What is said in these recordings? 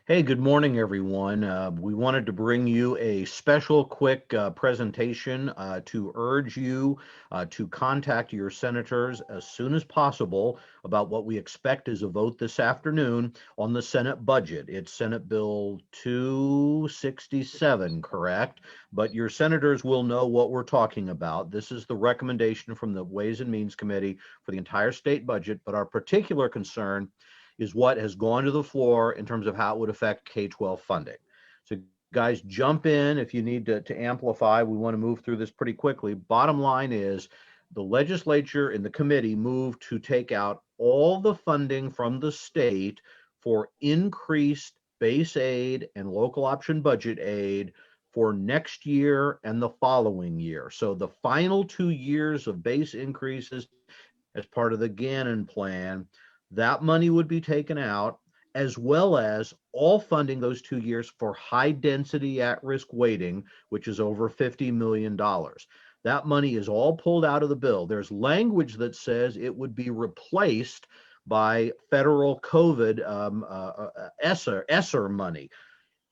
Hey, good morning, everyone. We wanted to bring you a special quick presentation to urge you to contact your senators as soon as possible about what we expect is a vote this afternoon on the Senate budget. It's Senate Bill 267, correct? But your senators will know what we're talking about. This is the recommendation from the Ways and Means Committee for the entire state budget, but our particular concern is what has gone to the floor in terms of how it would affect K-12 funding. So guys, jump in if you need to amplify. We want to move through this pretty quickly. Bottom line is the legislature and the committee moved to take out all the funding from the state for increased base aid and local option budget aid for next year and the following year. So the final 2 years of base increases as part of the Gannon plan, that money would be taken out, as well as all funding those 2 years for high density at risk weighting, which is over $50 million. That money is all pulled out of the bill. There's language that says it would be replaced by federal COVID ESSER money.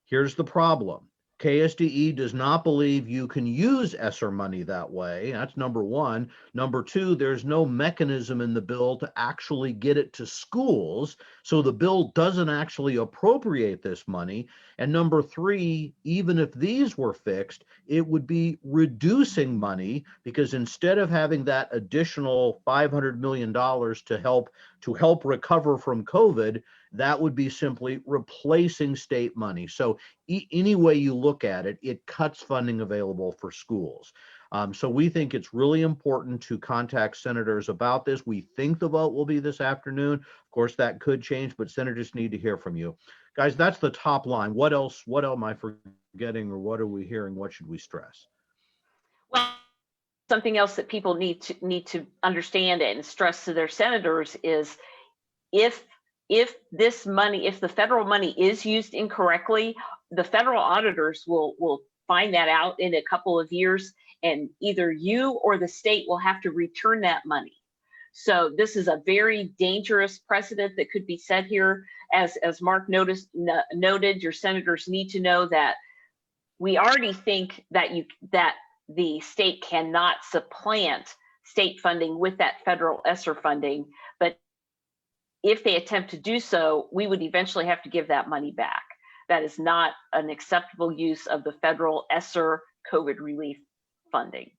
Here's the problem. KSDE does not believe you can use ESSER money that way. That's number one. Number two, there's no mechanism in the bill to actually get it to schools. So the bill doesn't actually appropriate this money. And number three, even if these were fixed, it would be reducing money because instead of having that additional $500 million to help recover from COVID, that would be simply replacing state money. So any way you look at it, it cuts funding available for schools. So we think it's really important to contact senators about this. We think the vote will be this afternoon. Of course, that could change, but senators need to hear from you. Guys, that's the top line. What else? What am I forgetting or what are we hearing? What should we stress? Well, something else that people need to understand and stress to their senators is if this money, if the federal money is used incorrectly, the federal auditors will find that out in a couple of years, and either you or the state will have to return that money. So this is a very dangerous precedent that could be set here. As Mark noted, your senators need to know that we already think that the state cannot supplant state funding with that federal ESSER funding, but if they attempt to do so, we would eventually have to give that money back. That is not an acceptable use of the federal ESSER COVID relief funding.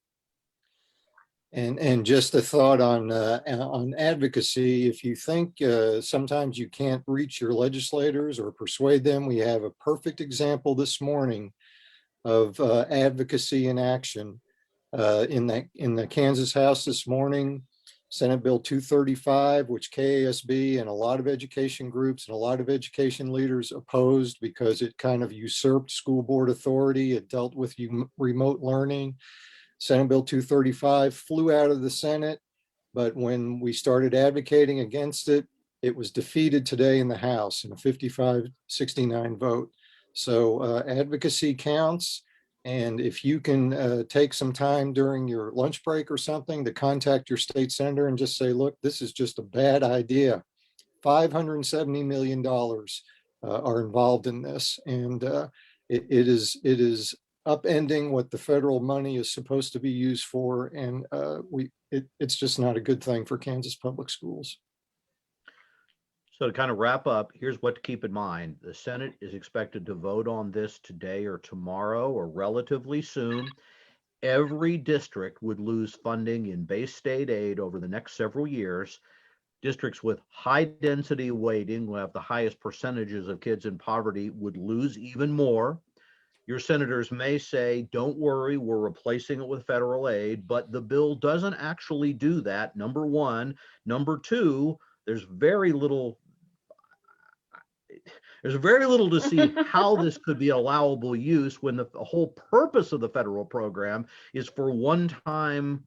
And just a thought on advocacy. If you think sometimes you can't reach your legislators or persuade them, we have a perfect example this morning of advocacy in action. In the Kansas House this morning, Senate Bill 235, which KASB and a lot of education groups and a lot of education leaders opposed because it kind of usurped school board authority. It dealt with remote learning. Senate Bill 235 flew out of the Senate, but when we started advocating against it, it was defeated today in the House in a 55-69 vote. So advocacy counts. And if you can take some time during your lunch break or something to contact your state senator and just say, look, this is just a bad idea. $570 million are involved in this. And it is upending what the federal money is supposed to be used for. And it's just not a good thing for Kansas public schools. So to kind of wrap up, here's what to keep in mind. The Senate is expected to vote on this today or tomorrow or relatively soon. Every district would lose funding in base state aid over the next several years. Districts with high density weighting, will have the highest percentages of kids in poverty, would lose even more. Your senators may say, don't worry, we're replacing it with federal aid, but the bill doesn't actually do that, number one. Number two, there's very little to see how this could be allowable use when the whole purpose of the federal program is for one-time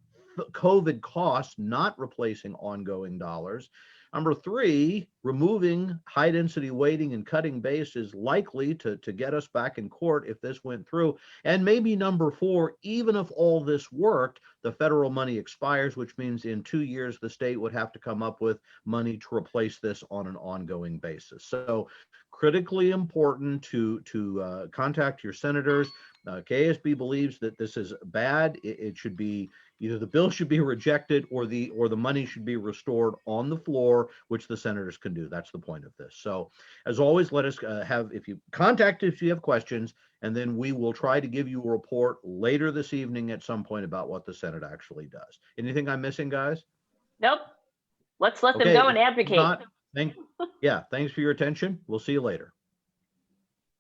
COVID costs, not replacing ongoing dollars. Number three, removing high density weighting and cutting base is likely to get us back in court if this went through. And maybe number four, even if all this worked, the federal money expires, which means in 2 years, the state would have to come up with money to replace this on an ongoing basis. So critically important to contact your senators. KSB believes that this is bad. It should be either the bill should be rejected or the money should be restored on the floor, which the senators can do. That's the point of this. So as always, let us if you have questions, and then we will try to give you a report later this evening at some point about what the Senate actually does. Anything I'm missing, guys? Nope. Let's let them Okay, go and advocate. thanks for your attention. We'll see you later.